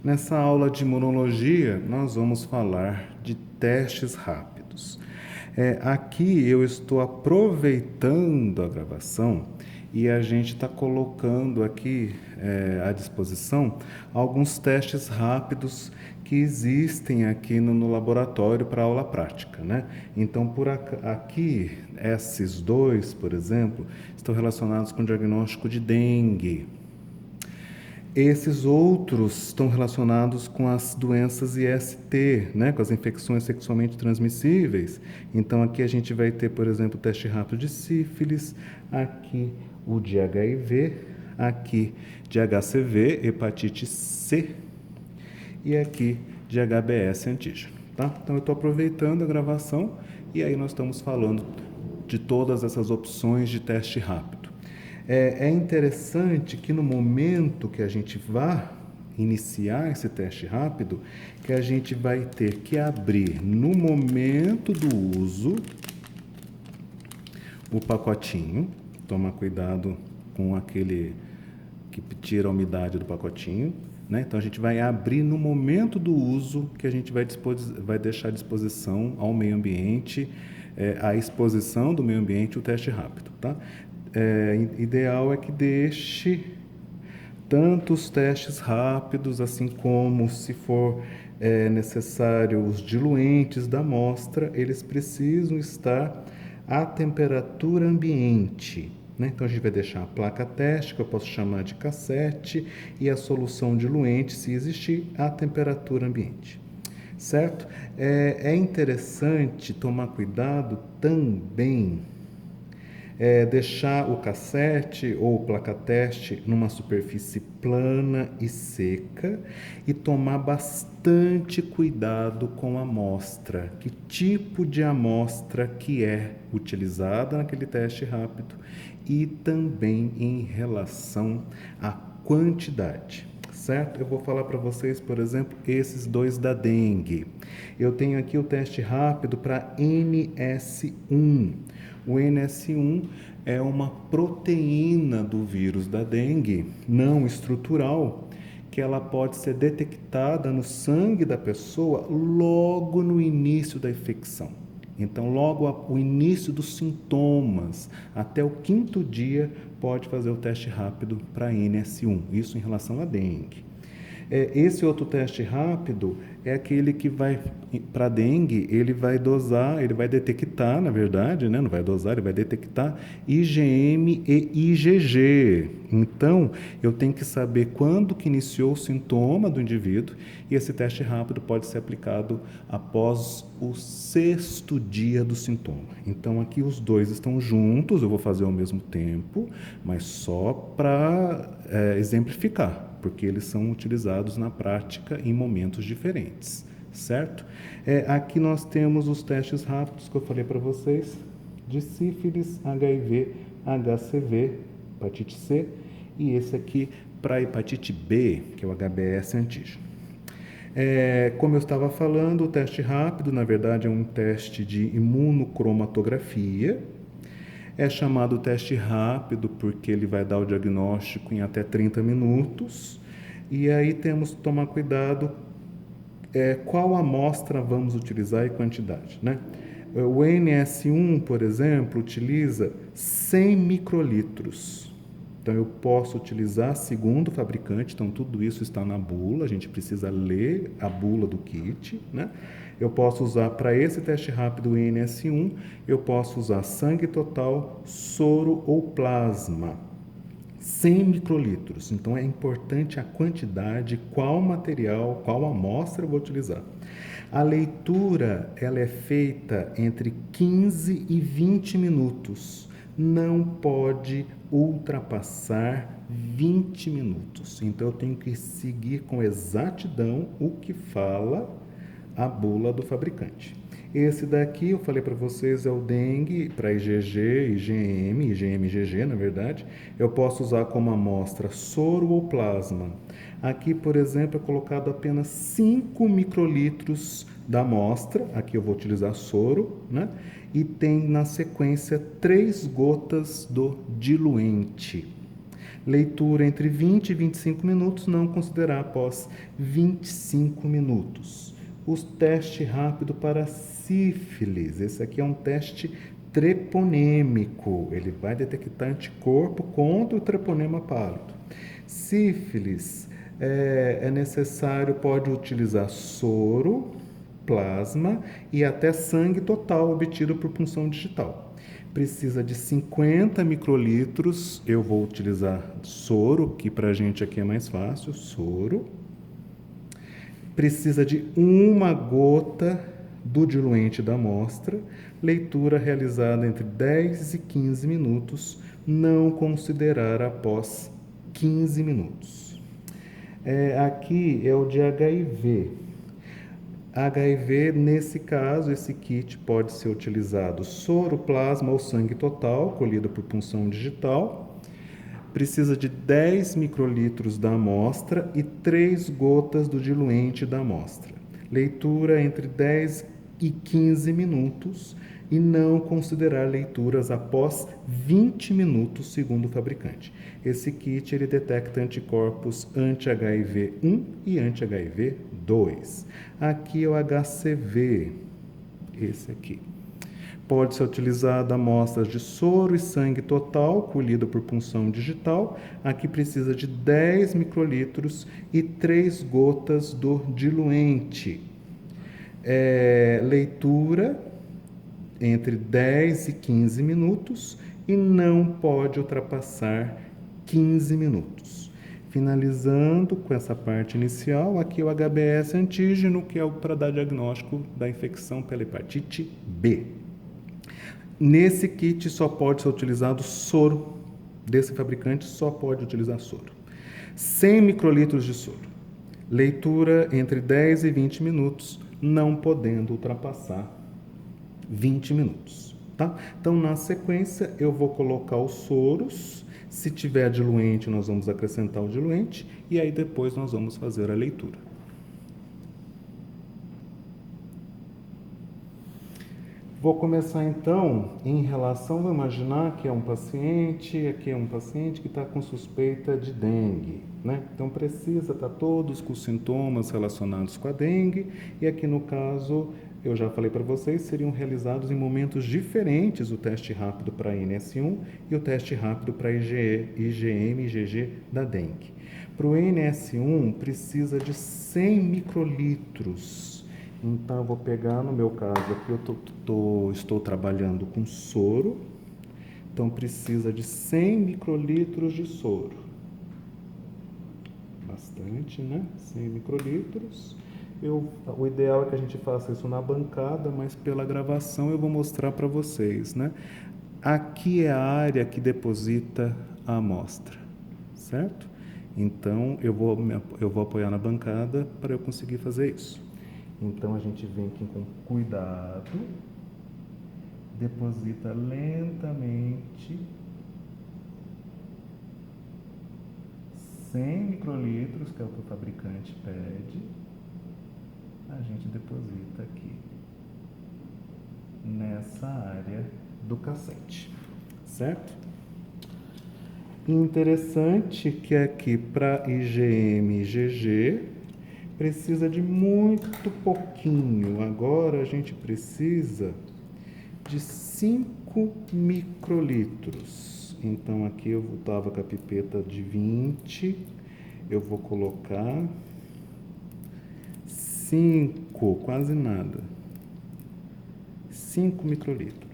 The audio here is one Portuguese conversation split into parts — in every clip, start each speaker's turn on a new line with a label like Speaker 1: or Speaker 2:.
Speaker 1: Nessa aula de imunologia, nós vamos falar de testes rápidos. Aqui eu estou aproveitando a gravação e a gente está colocando aqui à disposição alguns testes rápidos que existem aqui no laboratório para aula prática, né? Então, aqui, esses dois, por exemplo, estão relacionados com o diagnóstico de dengue. Esses outros estão relacionados com as doenças IST, né, com as infecções sexualmente transmissíveis. Então, aqui a gente vai ter, por exemplo, o teste rápido de sífilis, aqui o de HIV, aqui de HCV, hepatite C, e aqui de HBS antígeno. Tá? Então, eu estou aproveitando a gravação e aí nós estamos falando de todas essas opções de teste rápido. É interessante que no momento que a gente vá iniciar esse teste rápido, que a gente vai ter que abrir no momento do uso o pacotinho, tomar cuidado com aquele que tira a umidade do pacotinho, né? Então a gente vai abrir no momento do uso que a gente vai deixar à disposição ao meio ambiente, à exposição do meio ambiente o teste rápido, tá? Ideal é que deixe tanto os testes rápidos, assim como, se for necessário, os diluentes da amostra, eles precisam estar à temperatura ambiente, né? Então, a gente vai deixar a placa teste, que eu posso chamar de cassete, e a solução diluente, se existir, à temperatura ambiente. Certo? É interessante tomar cuidado também deixar o cassete ou placa-teste numa superfície plana e seca e tomar bastante cuidado com a amostra. Que tipo de amostra que é utilizada naquele teste rápido e também em relação à quantidade. Certo? Eu vou falar para vocês, por exemplo, esses dois da dengue. Eu tenho aqui o teste rápido para NS1. O NS1 é uma proteína do vírus da dengue, não estrutural, que ela pode ser detectada no sangue da pessoa logo no início da infecção. Então, logo o início dos sintomas, até o 5º dia, pode fazer o teste rápido para NS1, isso em relação à dengue. Esse outro teste rápido é aquele que vai, para dengue, ele vai dosar, ele vai detectar, na verdade, né? Não vai dosar, ele vai detectar IgM e IgG. Então, eu tenho que saber quando que iniciou o sintoma do indivíduo e esse teste rápido pode ser aplicado após o 6º dia do sintoma. Então, aqui os dois estão juntos, eu vou fazer ao mesmo tempo, mas só para exemplificar, porque eles são utilizados na prática em momentos diferentes, certo? Aqui nós temos os testes rápidos que eu falei para vocês, de sífilis, HIV, HCV, hepatite C, e esse aqui para hepatite B, que é o HBS antígeno. Como eu estava falando, o teste rápido, na verdade, é um teste de imunocromatografia. É chamado teste rápido porque ele vai dar o diagnóstico em até 30 minutos. E aí temos que tomar cuidado qual amostra vamos utilizar e quantidade, né? O NS1, por exemplo, utiliza 100 microlitros. Então, eu posso utilizar segundo o fabricante, então tudo isso está na bula, a gente precisa ler a bula do kit, né? Eu posso usar para esse teste rápido NS1, eu posso usar sangue total, soro ou plasma. 100 microlitros, então é importante a quantidade, qual material, qual amostra eu vou utilizar. A leitura, ela é feita entre 15 e 20 minutos, não pode ultrapassar 20 minutos. Então eu tenho que seguir com exatidão o que fala a bula do fabricante. Esse daqui, eu falei para vocês, é o dengue, para IgG, IgM, IgG, na verdade. Eu posso usar como amostra soro ou plasma. Aqui, por exemplo, é colocado apenas 5 microlitros da amostra. Aqui eu vou utilizar soro, né? E tem na sequência 3 gotas do diluente. Leitura entre 20 e 25 minutos, não considerar após 25 minutos. O teste rápido para sífilis. Esse aqui é um teste treponêmico. Ele vai detectar anticorpo contra o treponema pálido. Sífilis, é necessário, pode utilizar soro, plasma e até sangue total obtido por punção digital. Precisa de 50 microlitros, eu vou utilizar soro, que pra gente aqui é mais fácil, soro. Precisa de uma gota do diluente da amostra, leitura realizada entre 10 e 15 minutos, não considerar após 15 minutos. Aqui é o de HIV. HIV, nesse caso, esse kit pode ser utilizado soro, plasma ou sangue total, colhido por punção digital. Precisa de 10 microlitros da amostra e 3 gotas do diluente da amostra. Leitura entre 10 e 15 minutos e não considerar leituras após 20 minutos, segundo o fabricante. Esse kit ele detecta anticorpos anti-HIV1 e anti-HIV2. Aqui é o HCV, esse aqui. Pode ser utilizada amostras de soro e sangue total, colhido por punção digital. Aqui precisa de 10 microlitros e 3 gotas do diluente. Leitura entre 10 e 15 minutos e não pode ultrapassar 15 minutos. Finalizando com essa parte inicial, aqui o HBS antígeno, que é para dar diagnóstico da infecção pela hepatite B. Nesse kit só pode ser utilizado soro, desse fabricante só pode utilizar soro. 100 microlitros de soro. Leitura entre 10 e 20 minutos, não podendo ultrapassar 20 minutos, tá? Então, na sequência, eu vou colocar os soros. Se tiver diluente, nós vamos acrescentar o diluente e aí depois nós vamos fazer a leitura. Vou começar então em relação, vou imaginar que aqui é um paciente que está com suspeita de dengue, né? Então precisa estar todos com sintomas relacionados com a dengue e aqui no caso, eu já falei para vocês, seriam realizados em momentos diferentes o teste rápido para NS1 e o teste rápido para IgM e IgG da dengue. Para o NS1 precisa de 100 microlitros. Então, eu vou pegar, no meu caso aqui, eu estou trabalhando com soro. Então, precisa de 100 microlitros de soro. Bastante, né? 100 microlitros. O ideal é que a gente faça isso na bancada, mas pela gravação eu vou mostrar para vocês, né? Aqui é a área que deposita a amostra, certo? Então, eu vou apoiar na bancada para eu conseguir fazer isso. Então, a gente vem aqui com cuidado, deposita lentamente 100 microlitros, que é o que o fabricante pede, a gente deposita aqui nessa área do cassete, certo? Interessante que aqui para IgM e IgG precisa de muito pouquinho. Agora a gente precisa de 5 microlitros. Então aqui eu estava com a pipeta de 20, eu vou colocar 5, quase nada. 5 microlitros.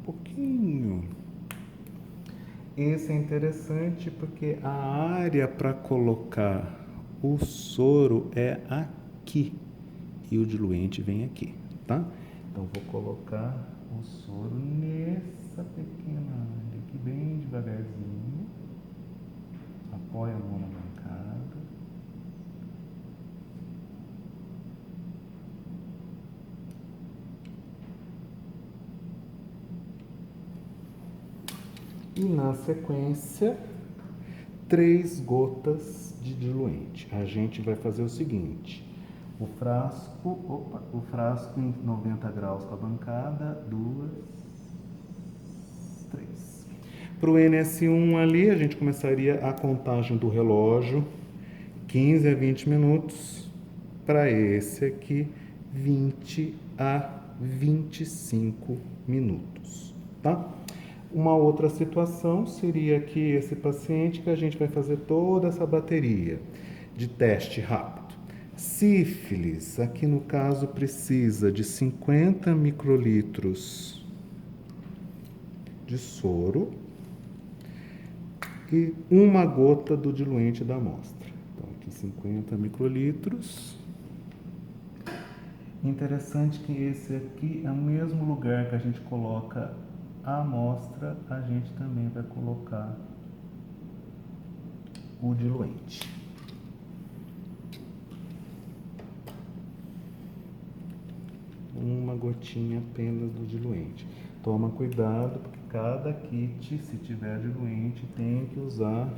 Speaker 1: Pouquinho. Esse é interessante porque a área para colocar o soro é aqui e o diluente vem aqui, tá? Então vou colocar o soro nessa pequena área aqui, bem devagarzinho. Apoia a mão na bancada. E na sequência, 3 gotas de diluente. A gente vai fazer o seguinte, o frasco em 90 graus com a bancada, 2, 3. Para o NS1 ali, a gente começaria a contagem do relógio, 15 a 20 minutos. Para esse aqui, 20 a 25 minutos, tá? Uma outra situação seria que esse paciente que a gente vai fazer toda essa bateria de teste rápido. Sífilis, aqui no caso precisa de 50 microlitros de soro e uma gota do diluente da amostra. Então aqui 50 microlitros. Interessante que esse aqui é o mesmo lugar que a gente coloca a amostra, a gente também vai colocar o diluente. Uma gotinha apenas do diluente. Toma cuidado, porque cada kit, se tiver diluente, tem que usar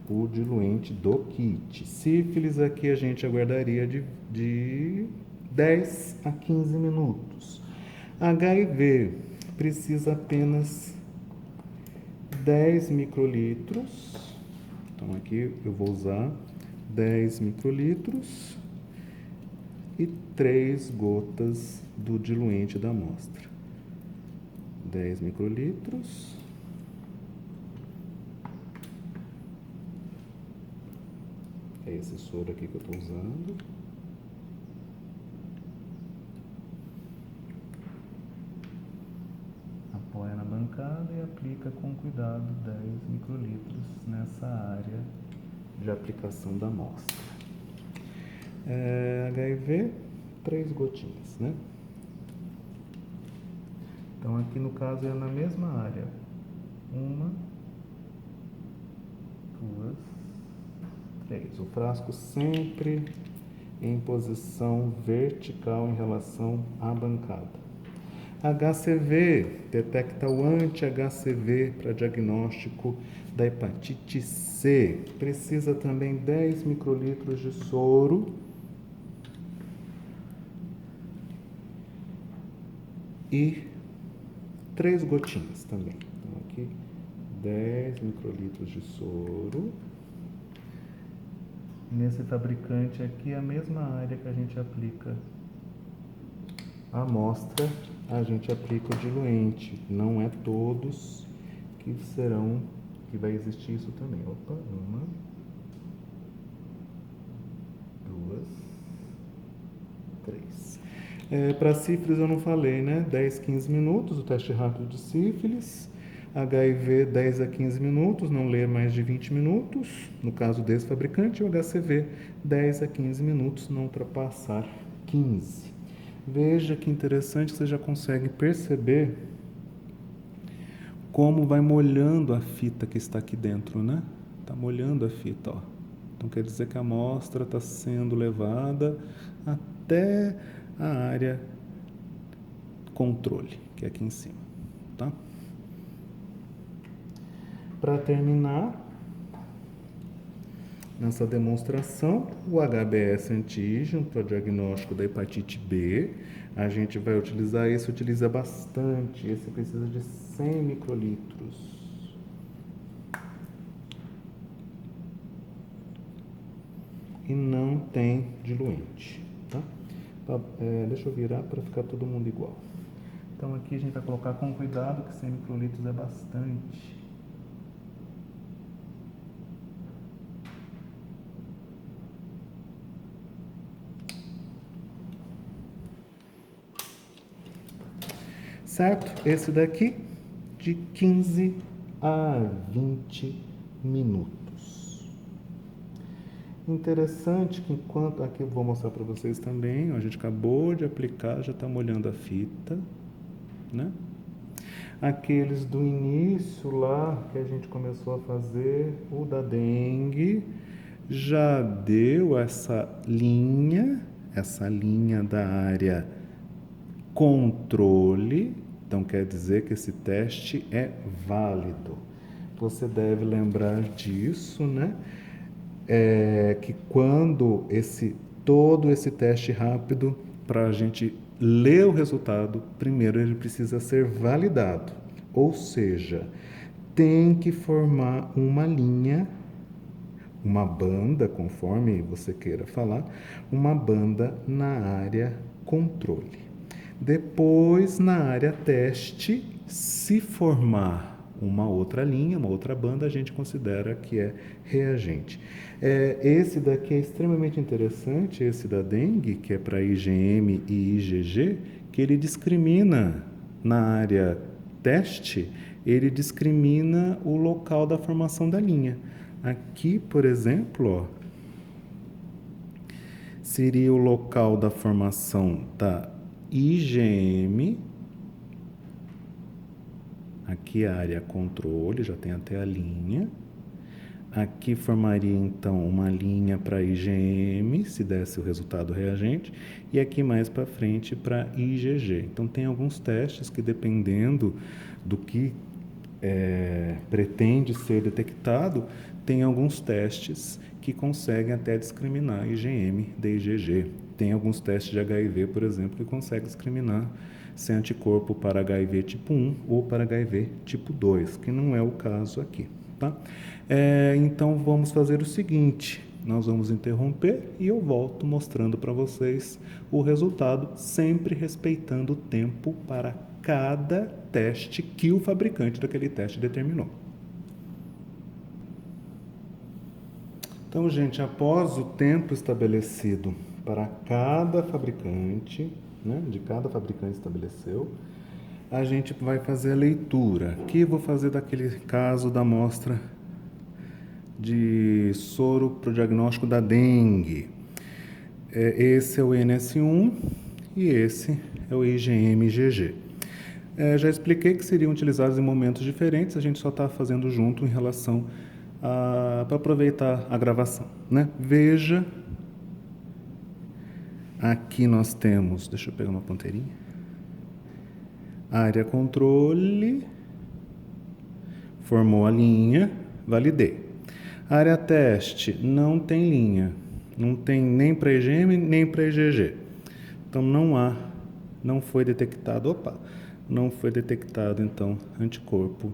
Speaker 1: o diluente do kit. Sífilis aqui a gente aguardaria de 10 a 15 minutos. HIV precisa apenas 10 microlitros. Então aqui eu vou usar 10 microlitros e 3 gotas do diluente da amostra. 10 microlitros. É esse soro aqui que eu estou usando. Apoia na bancada e aplica com cuidado 10 microlitros nessa área de aplicação da amostra. HIV, 3 gotinhas, né? Então aqui no caso é na mesma área. 1, 2, 3. O frasco sempre em posição vertical em relação à bancada. HCV, detecta o anti-HCV para diagnóstico da hepatite C. Precisa também 10 microlitros de soro e 3 gotinhas também. Então aqui 10 microlitros de soro. Nesse fabricante aqui, a mesma área que a gente aplica a amostra, a gente aplica o diluente. Não é todos que vai existir isso também. Opa, 1, 2, 3. Para sífilis eu não falei, né? 10, 15 minutos, o teste rápido de sífilis. HIV 10 a 15 minutos, não ler mais de 20 minutos. No caso desse fabricante, o HCV 10 a 15 minutos, não ultrapassar 15. Veja que interessante, você já consegue perceber como vai molhando a fita que está aqui dentro, né? Está molhando a fita, ó. Então quer dizer que a amostra está sendo levada até a área controle, que é aqui em cima, tá? Para terminar, nessa demonstração, o HBS antígeno para o diagnóstico da hepatite B, a gente vai utilizar esse, utiliza bastante, esse precisa de 100 microlitros. E não tem diluente, tá? Deixa eu virar para ficar todo mundo igual. Então aqui a gente vai colocar com cuidado, que 100 microlitros é bastante. Certo? Esse daqui de 15 a 20 minutos. Interessante que enquanto... Aqui eu vou mostrar para vocês também. Ó, a gente acabou de aplicar, já está molhando a fita, né? Aqueles do início lá, que a gente começou a fazer, o da dengue, já deu essa linha da área controle. Então quer dizer que esse teste é válido. Você deve lembrar disso, né? Que quando esse todo esse teste rápido, para a gente ler o resultado, primeiro ele precisa ser validado. Ou seja, tem que formar uma linha, uma banda, conforme você queira falar, uma banda na área controle. Depois, na área teste, se formar uma outra linha, uma outra banda, a gente considera que é reagente. Esse daqui é extremamente interessante, esse da dengue, que é para IgM e IgG, que ele discrimina na área teste, ele discrimina o local da formação da linha. Aqui, por exemplo, ó, seria o local da formação da IgM. Aqui a área controle, já tem até a linha. Aqui formaria então uma linha para IgM, se desse o resultado reagente, e aqui mais para frente para IgG. Então tem alguns testes que, dependendo do que pretende ser detectado, tem alguns testes que conseguem até discriminar IgM de IgG. Tem alguns testes de HIV, por exemplo, que conseguem discriminar se é anticorpo para HIV tipo 1 ou para HIV tipo 2, que não é o caso aqui, tá? Então vamos fazer o seguinte, nós vamos interromper e eu volto mostrando para vocês o resultado, sempre respeitando o tempo para cada teste que o fabricante daquele teste determinou. Então, gente, após o tempo estabelecido para cada fabricante, né, de cada fabricante estabeleceu, a gente vai fazer a leitura. Aqui eu vou fazer daquele caso da amostra de soro para o diagnóstico da dengue. Esse é o NS1 e esse é o IgM-IgG. Já expliquei que seriam utilizados em momentos diferentes, a gente só está fazendo junto em relação para aproveitar a gravação, né? Veja, aqui nós temos, deixa eu pegar uma ponteirinha, área controle, formou a linha, validei. Área teste, não tem linha, não tem nem para IgM nem para IgG. Então não foi detectado, não foi detectado então anticorpo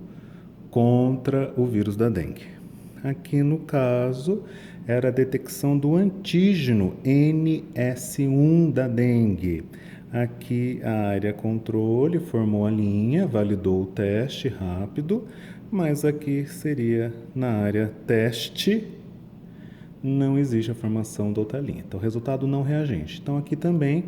Speaker 1: contra o vírus da dengue. Aqui no caso era a detecção do antígeno NS1 da dengue. Aqui a área controle formou a linha, validou o teste rápido, mas aqui seria na área teste, não existe a formação da outra linha. Então, resultado não reagente. Então, aqui também,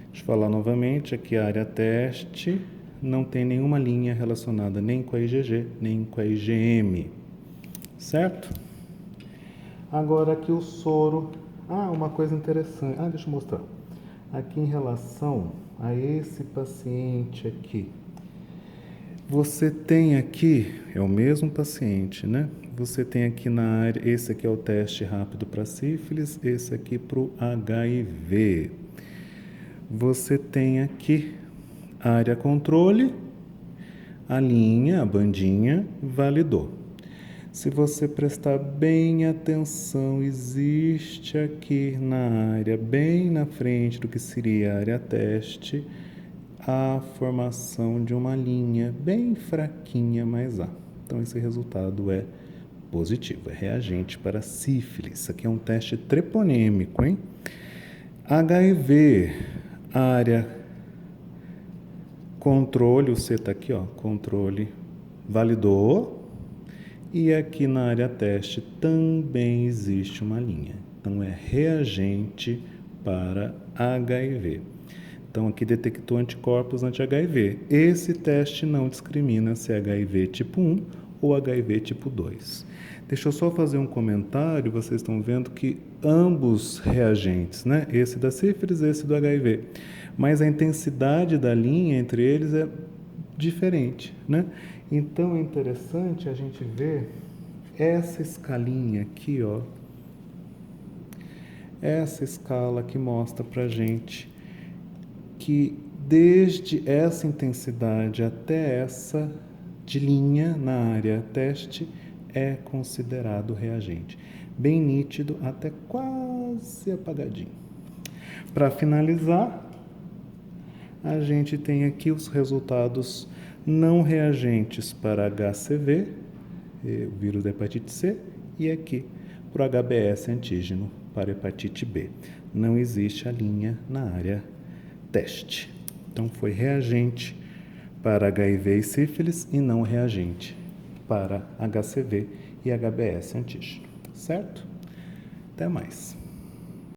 Speaker 1: deixa eu falar novamente, aqui a área teste não tem nenhuma linha relacionada nem com a IgG, nem com a IgM. Certo? Agora aqui o soro. Uma coisa interessante. Deixa eu mostrar. Aqui em relação a esse paciente aqui, você tem aqui, é o mesmo paciente, né? Você tem aqui na área, esse aqui é o teste rápido para sífilis, esse aqui para o HIV. Você tem aqui a área controle, a linha, a bandinha, validou. Se você prestar bem atenção, existe aqui na área, bem na frente do que seria a área teste, a formação de uma linha bem fraquinha, mas há. Então, esse resultado é positivo, é reagente para sífilis. Isso aqui é um teste treponêmico, hein? HIV, área controle, o C está aqui, ó, controle, validou. E aqui na área teste também existe uma linha. Então, é reagente para HIV. Então, aqui detectou anticorpos anti-HIV. Esse teste não discrimina se é HIV tipo 1 ou HIV tipo 2. Deixa eu só fazer um comentário. Vocês estão vendo que ambos reagentes, né? Esse da sífilis, esse do HIV. Mas a intensidade da linha entre eles é diferente, né? Então é interessante a gente ver essa escalinha aqui, ó. Essa escala que mostra pra gente que desde essa intensidade até essa de linha na área teste é considerado reagente. Bem nítido até quase apagadinho. Para finalizar, a gente tem aqui os resultados não reagentes para HCV, o vírus da hepatite C, e aqui para o HBS antígeno para hepatite B. Não existe a linha na área teste. Então, foi reagente para HIV e sífilis e não reagente para HCV e HBS antígeno. Certo? Até mais.